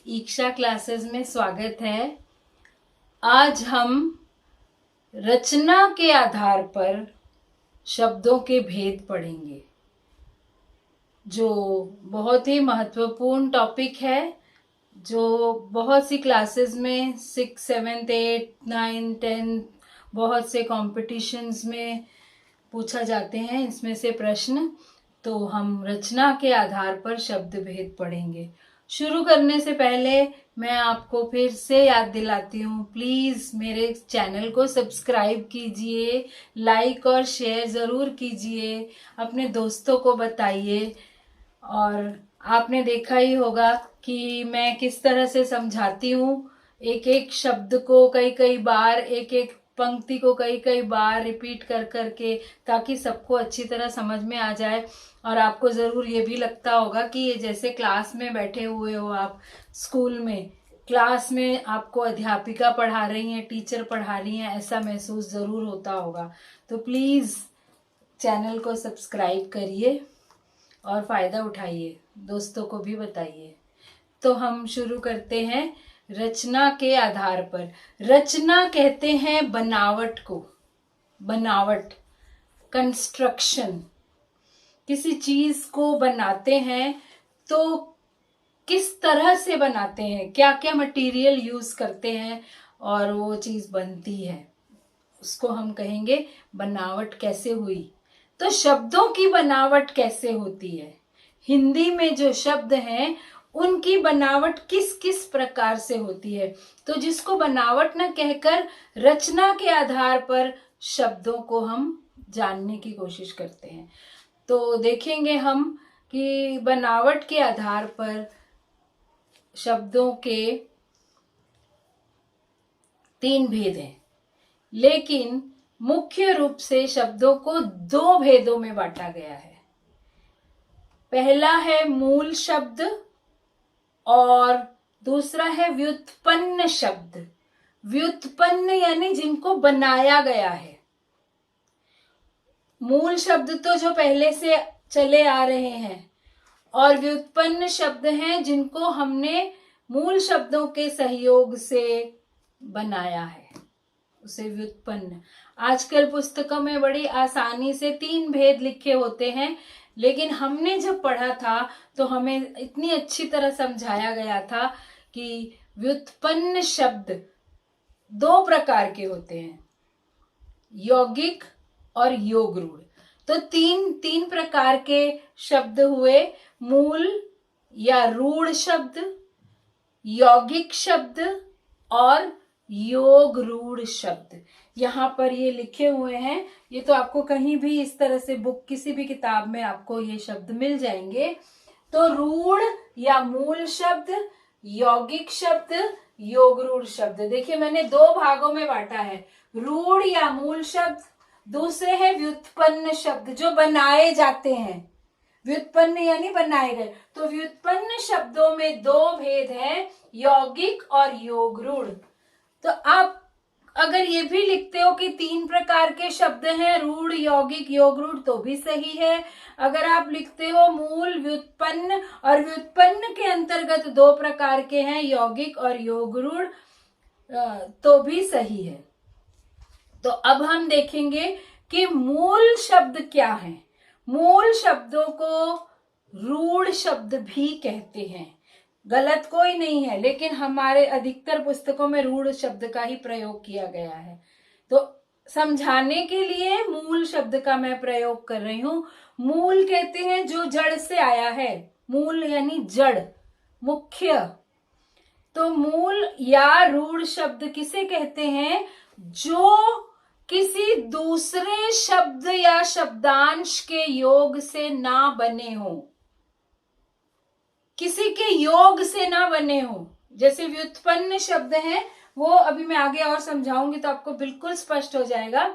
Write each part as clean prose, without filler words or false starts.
ईक्षा classes में स्वागत है। आज हम रचना के आधार पर शब्दों के भेद पढ़ेंगे, जो बहुत ही महत्वपूर्ण टॉपिक है, जो बहुत सी क्लासेस में 6, 7, 8, 9, 10 बहुत से कॉम्पिटिशन्स में पूछा जाते हैं इसमें से प्रश्न। तो हम रचना के आधार पर शब्द भेद पढ़ेंगे। शुरू करने से पहले मैं आपको फिर से याद दिलाती हूँ, प्लीज मेरे चैनल को सब्सक्राइब कीजिए, लाइक और शेयर जरूर कीजिए, अपने दोस्तों को बताइए। और आपने देखा ही होगा कि मैं किस तरह से समझाती हूँ, एक एक शब्द को कई कई बार, एक एक पंक्ति को कई कई बार रिपीट कर करके, ताकि सबको अच्छी तरह समझ में आ जाए। और आपको ज़रूर ये भी लगता होगा कि ये जैसे क्लास में बैठे हुए हो आप, स्कूल में क्लास में आपको अध्यापिका पढ़ा रही हैं, टीचर पढ़ा रही हैं, ऐसा महसूस ज़रूर होता होगा। तो प्लीज़ चैनल को सब्सक्राइब करिए और फ़ायदा उठाइए, दोस्तों को भी बताइए। तो हम शुरू करते हैं रचना के आधार पर। रचना कहते हैं बनावट को, बनावट, कंस्ट्रक्शन। किसी चीज को बनाते हैं तो किस तरह से बनाते हैं, क्या क्या मटेरियल यूज करते हैं और वो चीज बनती है, उसको हम कहेंगे बनावट कैसे हुई। तो शब्दों की बनावट कैसे होती है, हिंदी में जो शब्द हैं उनकी बनावट किस किस प्रकार से होती है। तो जिसको बनावट न कहकर रचना के आधार पर शब्दों को हम जानने की कोशिश करते हैं। तो देखेंगे हम कि बनावट के आधार पर शब्दों के 3 भेद हैं, लेकिन मुख्य रूप से शब्दों को 2 भेदों में बांटा गया है। पहला है मूल शब्द और दूसरा है व्युत्पन्न शब्द। व्युत्पन्न यानी जिनको बनाया गया है। मूल शब्द तो जो पहले से चले आ रहे हैं, और व्युत्पन्न शब्द हैं जिनको हमने मूल शब्दों के सहयोग से बनाया है, उसे व्युत्पन्न। आजकल पुस्तकों में बड़ी आसानी से 3 भेद लिखे होते हैं, लेकिन हमने जब पढ़ा था तो हमें इतनी अच्छी तरह समझाया गया था कि व्युत्पन्न शब्द 2 प्रकार के होते हैं, यौगिक और योग रूढ़। तो तीन प्रकार के शब्द हुए, मूल या रूढ़ शब्द, यौगिक शब्द और योग रूढ़ शब्द। यहाँ पर ये लिखे हुए हैं, ये तो आपको कहीं भी इस तरह से बुक, किसी भी किताब में आपको ये शब्द मिल जाएंगे। तो रूढ़ या मूल शब्द, यौगिक शब्द, योग रूढ़ शब्द। देखिए मैंने 2 भागों में बांटा है, रूढ़ या मूल शब्द, दूसरे है व्युत्पन्न शब्द जो बनाए जाते हैं। व्युत्पन्न यानी बनाए गए। तो व्युत्पन्न शब्दों में 2 भेद हैं, यौगिक और योग रूढ़। तो आप अगर ये भी लिखते हो कि 3 प्रकार के शब्द हैं, रूढ़, यौगिक, योग रूढ़, तो भी सही है। अगर आप लिखते हो मूल, व्युत्पन्न, और व्युत्पन्न के अंतर्गत 2 प्रकार के हैं, यौगिक और योग रूढ़, तो भी सही है। तो अब हम देखेंगे कि मूल शब्द क्या है। मूल शब्दों को रूढ़ शब्द भी कहते हैं, गलत कोई नहीं है, लेकिन हमारे अधिकतर पुस्तकों में रूढ़ शब्द का ही प्रयोग किया गया है। तो समझाने के लिए मूल शब्द का मैं प्रयोग कर रही हूं। मूल कहते हैं जो जड़ से आया है, मूल यानी जड़, मुख्य। तो मूल या रूढ़ शब्द किसे कहते हैं, जो किसी दूसरे शब्द या शब्दांश के योग से ना बने हो, किसी के योग से ना बने हो। जैसे व्युत्पन्न शब्द हैं, वो अभी मैं आगे और समझाऊंगी तो आपको बिल्कुल स्पष्ट हो जाएगा।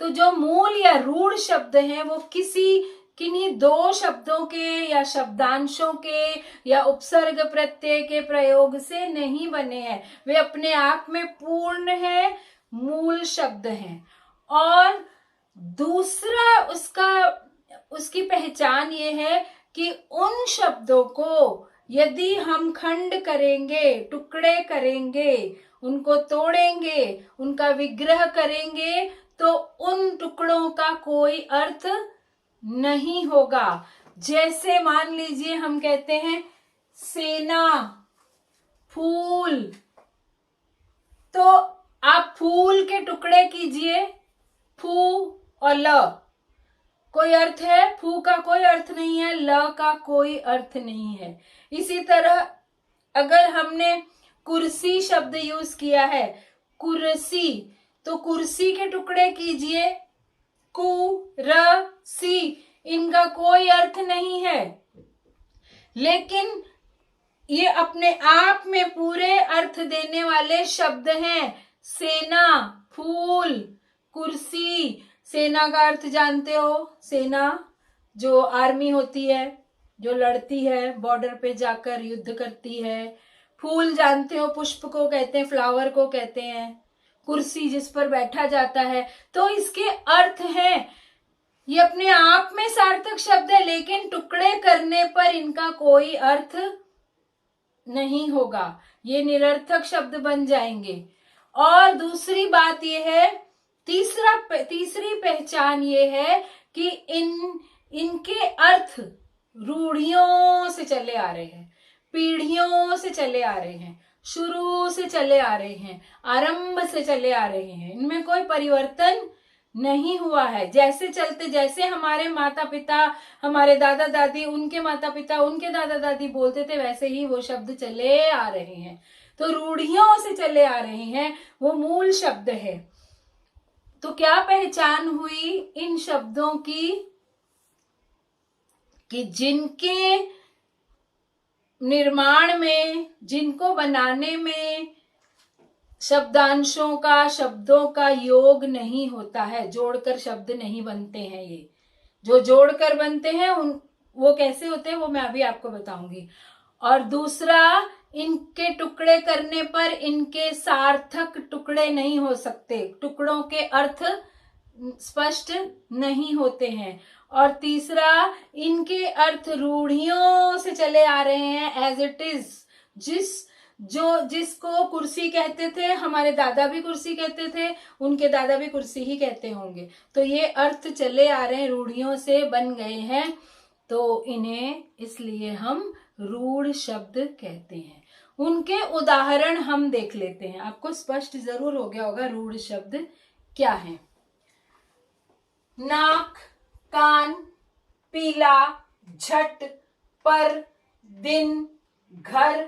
तो जो मूल या रूढ़ शब्द हैं वो किन्हीं 2 शब्दों के या शब्दांशों के या उपसर्ग प्रत्यय के प्रयोग से नहीं बने हैं, वे अपने आप में पूर्ण है, मूल शब्द हैं। और दूसरा उसकी पहचान ये है कि उन शब्दों को यदि हम खंड करेंगे, टुकड़े करेंगे, उनको तोड़ेंगे, उनका विग्रह करेंगे, तो उन टुकड़ों का कोई अर्थ नहीं होगा। जैसे मान लीजिए हम कहते हैं सेना, फूल, तो आप फूल के टुकड़े कीजिए, फू और ल, कोई अर्थ है? फू का कोई अर्थ नहीं है, ल का कोई अर्थ नहीं है। इसी तरह अगर हमने कुर्सी शब्द यूज किया है, कुर्सी, तो कुर्सी के टुकड़े कीजिए, कु र सी, इनका कोई अर्थ नहीं है, लेकिन ये अपने आप में पूरे अर्थ देने वाले शब्द हैं। सेना, फूल, कुर्सी। सेना का अर्थ जानते हो, सेना जो आर्मी होती है, जो लड़ती है, बॉर्डर पे जाकर युद्ध करती है। फूल जानते हो, पुष्प को कहते हैं, फ्लावर को कहते हैं। कुर्सी जिस पर बैठा जाता है। तो इसके अर्थ हैं, ये अपने आप में सार्थक शब्द है, लेकिन टुकड़े करने पर इनका कोई अर्थ नहीं होगा, ये निरर्थक शब्द बन जाएंगे। और दूसरी बात ये है, तीसरी पहचान ये है कि इनके अर्थ रूढ़ियों से चले आ रहे हैं, पीढ़ियों से चले आ रहे हैं, शुरू से चले आ रहे हैं, आरंभ से चले आ रहे हैं, इनमें कोई परिवर्तन नहीं हुआ है। जैसे चलते, जैसे हमारे माता पिता, हमारे दादा दादी, उनके माता पिता, उनके दादा दादी बोलते थे, वैसे ही वो शब्द चले आ रहे हैं। तो रूढ़ियों से चले आ रहे हैं, वो मूल शब्द है। तो क्या पहचान हुई इन शब्दों की कि जिनके निर्माण में, जिनको बनाने में शब्दांशों का, शब्दों का योग नहीं होता है, जोड़कर शब्द नहीं बनते हैं। ये जो जोड़कर बनते हैं वो कैसे होते हैं वो मैं अभी आपको बताऊंगी। और दूसरा, इनके टुकड़े करने पर इनके सार्थक टुकड़े नहीं हो सकते, टुकड़ों के अर्थ स्पष्ट नहीं होते हैं। और तीसरा, इनके अर्थ रूढ़ियों से चले आ रहे हैं, एज इट इज। जिसको कुर्सी कहते थे, हमारे दादा भी कुर्सी कहते थे, उनके दादा भी कुर्सी ही कहते होंगे। तो ये अर्थ चले आ रहे हैं, रूढ़ियों से बन गए हैं, तो इन्हें इसलिए हम रूढ़ शब्द कहते हैं। उनके उदाहरण हम देख लेते हैं, आपको स्पष्ट जरूर हो गया होगा रूढ़ शब्द क्या है। नाक, कान, पीला, झट, पर, दिन, घर,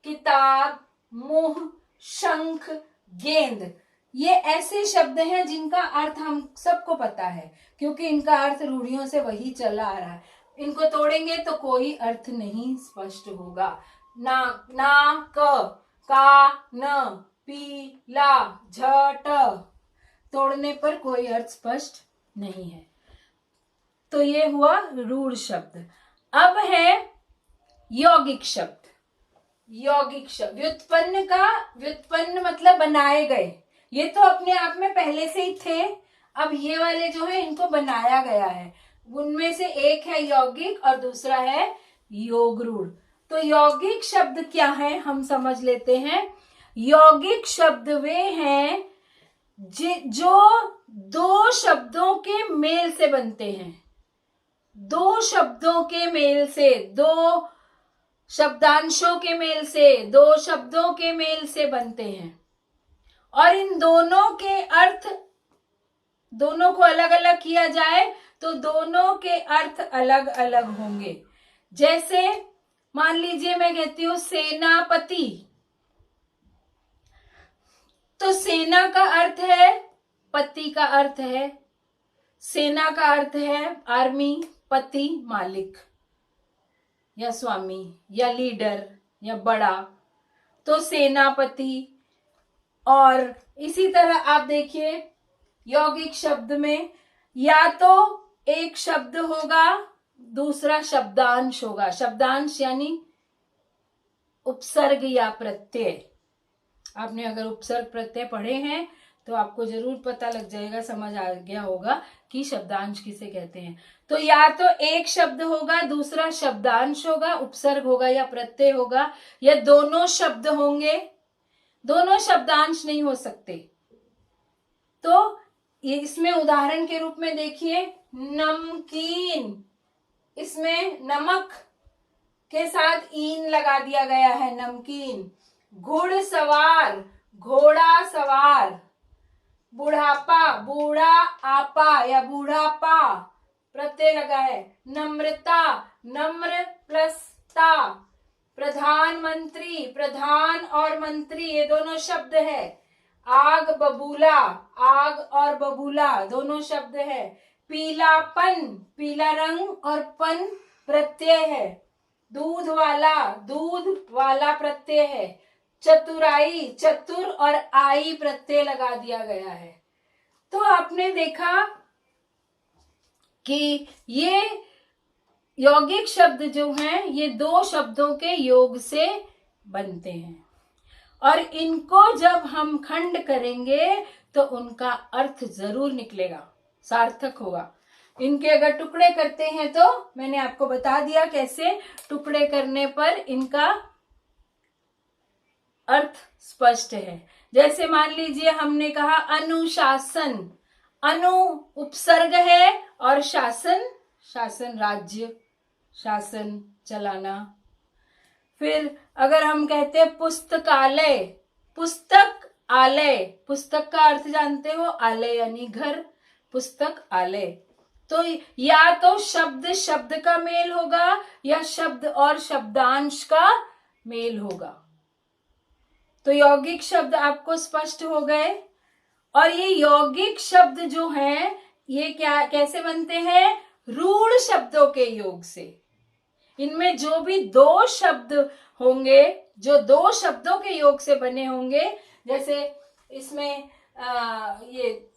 किताब, मुंह, शंख, गेंद, ये ऐसे शब्द हैं जिनका अर्थ हम सबको पता है, क्योंकि इनका अर्थ रूढ़ियों से वही चला आ रहा है। इनको तोड़ेंगे तो कोई अर्थ नहीं स्पष्ट होगा। ना, का, न, पीला, झट, तोड़ने पर कोई अर्थ स्पष्ट नहीं है। तो ये हुआ रूढ़ शब्द। अब है यौगिक शब्द। यौगिक शब्द व्युत्पन्न मतलब बनाए गए। ये तो अपने आप में पहले से ही थे, अब ये वाले जो है इनको बनाया गया है। उनमें से एक है यौगिक और दूसरा है योगरूढ़। तो यौगिक शब्द क्या है हम समझ लेते हैं। यौगिक शब्द वे हैं जो दो शब्दों के मेल से बनते हैं, दो शब्दों के मेल से, दो शब्दांशों के मेल से, दो शब्दों के मेल से बनते हैं। और इन दोनों के अर्थ, दोनों को अलग अलग किया जाए तो दोनों के अर्थ अलग अलग होंगे। जैसे मान लीजिए मैं कहती हूं सेनापति, तो सेना का अर्थ है, पति का अर्थ है, सेना का अर्थ है आर्मी, पति मालिक या स्वामी या लीडर या बड़ा, तो सेनापति। और इसी तरह आप देखिए यौगिक शब्द में या तो एक शब्द होगा, दूसरा शब्दांश होगा। शब्दांश यानी उपसर्ग या प्रत्यय। आपने अगर उपसर्ग प्रत्यय पढ़े हैं तो आपको जरूर पता लग जाएगा, समझ आ गया होगा कि शब्दांश किसे कहते हैं। तो या तो एक शब्द होगा, दूसरा शब्दांश होगा, उपसर्ग होगा या प्रत्यय होगा, या दोनों शब्द होंगे। दोनों शब्दांश नहीं हो सकते। तो ये इसमें उदाहरण के रूप में देखिए, नमकीन, इसमें नमक के साथ ईन लगा दिया गया है, नमकीन। घुड़सवार, घोड़ा सवार। बुढ़ापा, बूढ़ा आपा या बूढ़ापा, प्रत्यय लगा है। नम्रता, नम्र प्लस ता। प्रधानमंत्री, प्रधान और मंत्री ये दोनों शब्द है। आग बबूला, आग और बबूला दोनों शब्द है। पीलापन, पीला रंग और पन प्रत्यय है। दूध वाला, दूध वाला प्रत्यय है। चतुराई, चतुर और आई प्रत्यय लगा दिया गया है। तो आपने देखा कि ये यौगिक शब्द जो हैं ये दो शब्दों के योग से बनते हैं, और इनको जब हम खंड करेंगे तो उनका अर्थ जरूर निकलेगा, सार्थक होगा। इनके अगर टुकड़े करते हैं तो मैंने आपको बता दिया कैसे टुकड़े करने पर इनका अर्थ स्पष्ट है। जैसे मान लीजिए हमने कहा अनुशासन, अनु उपसर्ग है और शासन, शासन राज्य, शासन चलाना। फिर अगर हम कहते हैं पुस्तकालय, पुस्तक आलय, पुस्तक का अर्थ जानते हो, आलय यानी घर, पुस्तक आलय। तो या तो शब्द शब्द का मेल होगा या शब्द और शब्दांश का मेल होगा। तो यौगिक शब्द आपको स्पष्ट हो गए। और ये यौगिक शब्द जो हैं ये क्या कैसे बनते हैं? रूढ़ शब्दों के योग से। इनमें जो भी दो शब्द होंगे, जो दो शब्दों के योग से बने होंगे, जैसे इसमें ये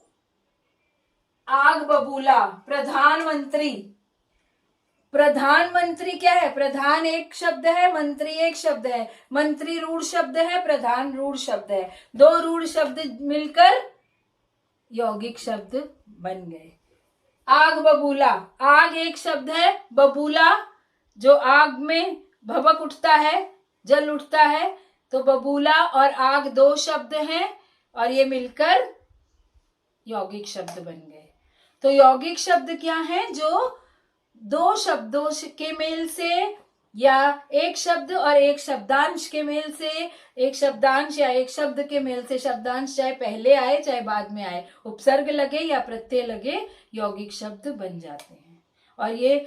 आग बबूला, प्रधानमंत्री, प्रधानमंत्री क्या है? प्रधान एक शब्द है, मंत्री एक शब्द है। मंत्री रूढ़ शब्द है, प्रधान रूढ़ शब्द है। दो रूढ़ शब्द मिलकर यौगिक शब्द बन गए। आग बबूला, आग एक शब्द है, बबूला जो आग में भभक उठता है, जल उठता है, तो बबूला और आग दो शब्द हैं और ये मिलकर यौगिक शब्द बन गए। तो यौगिक शब्द क्या है? जो दो शब्दों के मेल से या एक शब्द और एक शब्दांश के मेल से, एक शब्दांश या एक शब्द के मेल से, शब्दांश चाहे पहले आए चाहे बाद में आए, उपसर्ग लगे या प्रत्यय लगे, यौगिक शब्द बन जाते हैं। और ये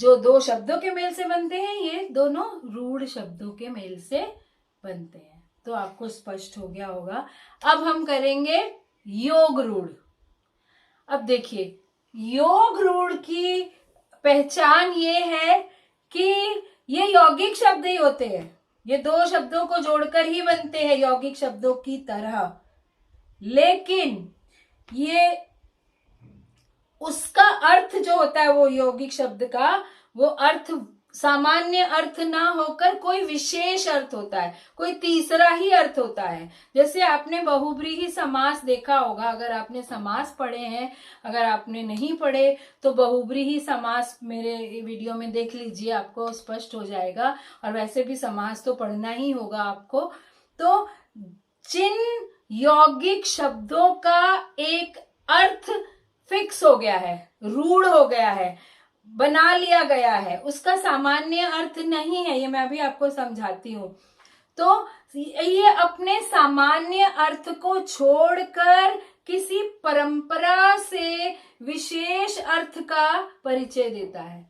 जो दो शब्दों के मेल से बनते हैं ये दोनों रूढ़ शब्दों के मेल से बनते हैं। तो आपको स्पष्ट हो गया होगा। अब हम करेंगे योग रूढ़। अब देखिए, योग रूढ़ की पहचान ये है कि ये यौगिक शब्द ही होते हैं। ये दो शब्दों को जोड़कर ही बनते हैं यौगिक शब्दों की तरह, लेकिन ये उसका अर्थ जो होता है वो यौगिक शब्द का, वो अर्थ सामान्य अर्थ ना होकर कोई विशेष अर्थ होता है, कोई तीसरा ही अर्थ होता है। जैसे आपने बहुब्रीहि समास देखा होगा, अगर आपने समास पढ़े हैं, अगर आपने नहीं पढ़े तो बहुब्रीहि समास मेरे वीडियो में देख लीजिए, आपको स्पष्ट हो जाएगा। और वैसे भी समास तो पढ़ना ही होगा आपको। तो जिन यौगिक शब्दों का एक अर्थ फिक्स हो गया है, रूढ़ हो गया है, बना लिया गया है, उसका सामान्य अर्थ नहीं है, ये मैं अभी आपको समझाती हूँ। तो ये अपने सामान्य अर्थ को छोड़कर किसी परंपरा से विशेष अर्थ का परिचय देता है।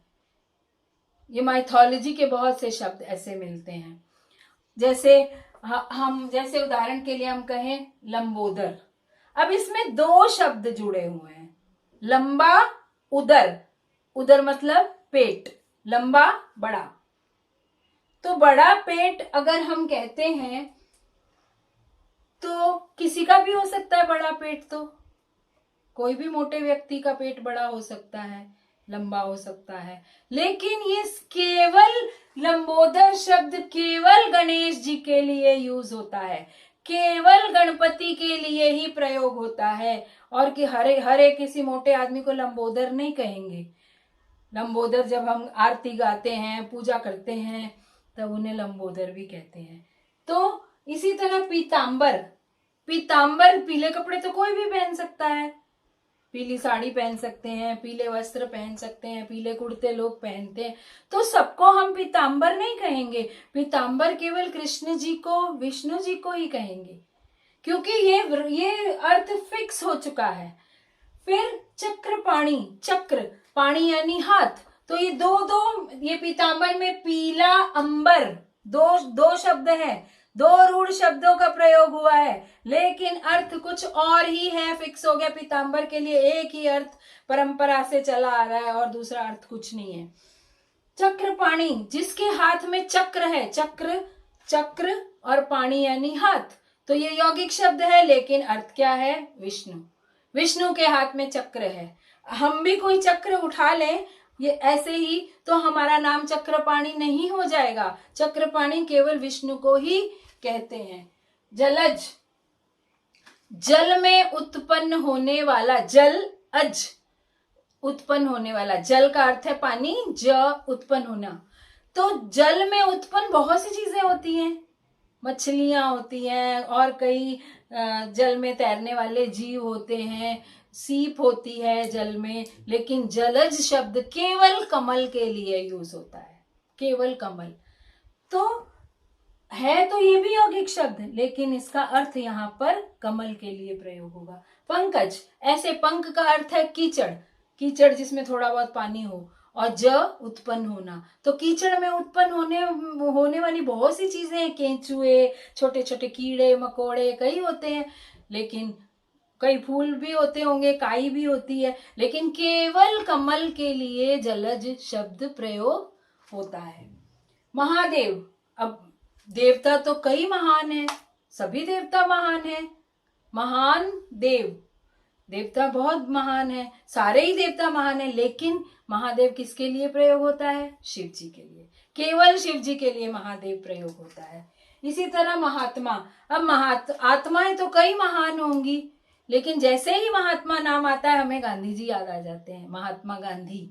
ये माइथोलॉजी के बहुत से शब्द ऐसे मिलते हैं। जैसे जैसे उदाहरण के लिए हम कहें लंबोदर। अब इसमें दो शब्द जुड़े हुए हैं, लंबा, उदर। उदर मतलब पेट, लंबा बड़ा। तो बड़ा पेट अगर हम कहते हैं तो किसी का भी हो सकता है बड़ा पेट, तो कोई भी मोटे व्यक्ति का पेट बड़ा हो सकता है, लंबा हो सकता है। लेकिन ये केवल लंबोदर शब्द केवल गणेश जी के लिए यूज होता है, केवल गणपति के लिए ही प्रयोग होता है, और कि हरे किसी मोटे आदमी को लंबोदर नहीं कहेंगे। लंबोदर जब हम आरती गाते हैं, पूजा करते हैं, तब उन्हें लंबोदर भी कहते हैं। तो इसी तरह पीतांबर, पीतांबर पीले कपड़े तो कोई भी पहन सकता है, पीली साड़ी पहन सकते हैं, पीले वस्त्र पहन सकते हैं, पीले कुर्ते लोग पहनते हैं, तो सबको हम पीतांबर नहीं कहेंगे। पीतांबर केवल कृष्ण जी को, विष्णु जी को ही कहेंगे, क्योंकि ये अर्थ फिक्स हो चुका है। फिर चक्रपाणी, चक्र पाणी यानी हाथ, तो ये ये पीतांबर में पीला अंबर, दो शब्द हैं, दो रूढ़ शब्दों का प्रयोग हुआ है, लेकिन अर्थ कुछ और ही है, फिक्स हो गया। पीतांबर के लिए एक ही अर्थ परंपरा से चला आ रहा है और दूसरा अर्थ कुछ नहीं है। चक्रपाणी, जिसके हाथ में चक्र है, चक्र और पाणी यानी हाथ, तो ये यौगिक शब्द है, लेकिन अर्थ क्या है? विष्णु के हाथ में चक्र है। हम भी कोई चक्र उठा लें ये ऐसे ही, तो हमारा नाम चक्रपाणी नहीं हो जाएगा। चक्रपाणी केवल विष्णु को ही कहते हैं। जलज, जल में उत्पन्न होने वाला, जल अज उत्पन्न होने वाला, जल का अर्थ है पानी, ज उत्पन्न होना। तो जल में उत्पन्न बहुत सी चीजें होती हैं, मछलियां होती हैं और कई जल में तैरने वाले जीव होते हैं, सीप होती है जल में, लेकिन जलज शब्द केवल कमल के लिए यूज होता है, केवल कमल। तो है तो ये भी यौगिक शब्द, लेकिन इसका अर्थ यहाँ पर कमल के लिए प्रयोग होगा। पंकज, ऐसे पंख का अर्थ है कीचड़, कीचड़ जिसमें थोड़ा बहुत पानी हो, और ज उत्पन्न होना, तो कीचड़ में उत्पन्न होने वाली बहुत सी चीजें हैं, केंचुए, छोटे छोटे कीड़े मकोड़े कई होते हैं, लेकिन कई फूल भी होते होंगे, काई भी होती है, लेकिन केवल कमल के लिए जलज शब्द प्रयोग होता है। महादेव, अब देवता तो कई महान हैं, सभी देवता महान हैं, महान देव, देवता बहुत महान है, सारे ही देवता महान है, लेकिन महादेव किसके लिए प्रयोग होता है? शिव जी के लिए, केवल शिव जी के लिए महादेव प्रयोग होता है। इसी तरह महात्मा, अब आत्माएं तो कई महान होंगी, लेकिन जैसे ही महात्मा नाम आता है हमें गांधी जी याद आ जाते हैं। महात्मा गांधी,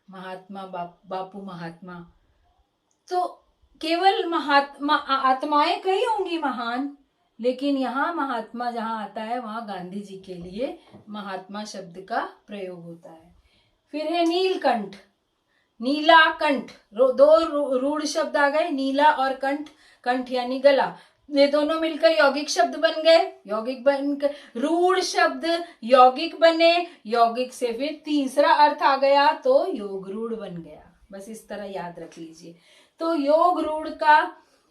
महात्मा बापू महात्मा, तो केवल महात्मा, आत्माएं कई होंगी महान, लेकिन यहाँ महात्मा जहाँ आता है वहां गांधी जी के लिए महात्मा शब्द का प्रयोग होता है। फिर है नीलकंठ, नीला कंठ, दो रूढ़ शब्द आ गए, नीला और कंठ, कंठ यानी गला, ये दोनों मिलकर यौगिक शब्द बन गए, यौगिक बनकर रूढ़ शब्द यौगिक बने, यौगिक से फिर तीसरा अर्थ आ गया तो योग रूढ़ बन गया। बस इस तरह याद रख लीजिए। तो योग रूढ़ का,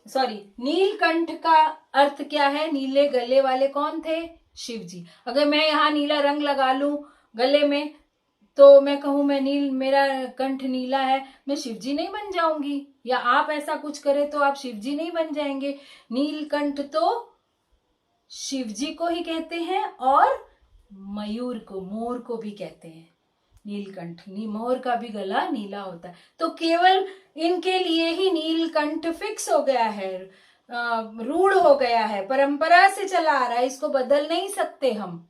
नीलकंठ का अर्थ क्या है? नीले गले वाले कौन थे? शिव जी। अगर मैं यहाँ नीला रंग लगा लूं गले में, तो मैं कहूं मेरा कंठ नीला है, मैं शिव जी नहीं बन जाऊंगी, या आप ऐसा कुछ करें तो आप शिव जी नहीं बन जाएंगे। नीलकंठ तो शिव जी को ही कहते हैं, और मयूर को, मोर को भी कहते हैं नीलकंठ। मोर का भी गला नीला होता है, तो केवल इनके लिए ही नीलकंठ फिक्स हो गया है, रूढ़ हो गया है, परंपरा से चला आ रहा है, इसको बदल नहीं सकते हम।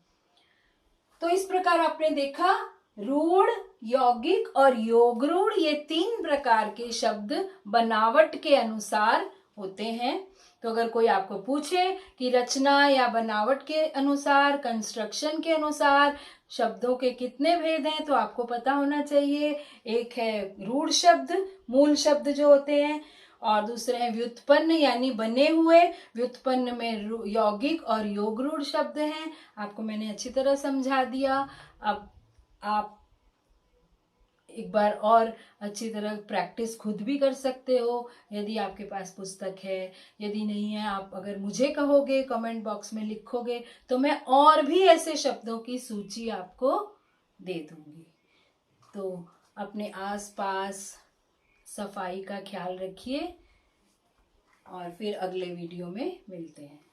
तो इस प्रकार आपने देखा रूढ़, यौगिक और योग रूढ़, ये 3 प्रकार के शब्द बनावट के अनुसार होते हैं। तो अगर कोई आपको पूछे कि रचना या बनावट के अनुसार, कंस्ट्रक्शन के अनुसार शब्दों के कितने भेद हैं, तो आपको पता होना चाहिए। एक है रूढ़ शब्द, मूल शब्द जो होते हैं, और दूसरे हैं व्युत्पन्न यानी बने हुए, व्युत्पन्न में यौगिक और योग रूढ़ शब्द हैं। आपको मैंने अच्छी तरह समझा दिया। अब आप एक बार और अच्छी तरह प्रैक्टिस खुद भी कर सकते हो, यदि आपके पास पुस्तक है। यदि नहीं है, आप अगर मुझे कहोगे, कमेंट बॉक्स में लिखोगे, तो मैं और भी ऐसे शब्दों की सूची आपको दे दूंगी। तो अपने आसपास सफाई का ख्याल रखिए, और फिर अगले वीडियो में मिलते हैं।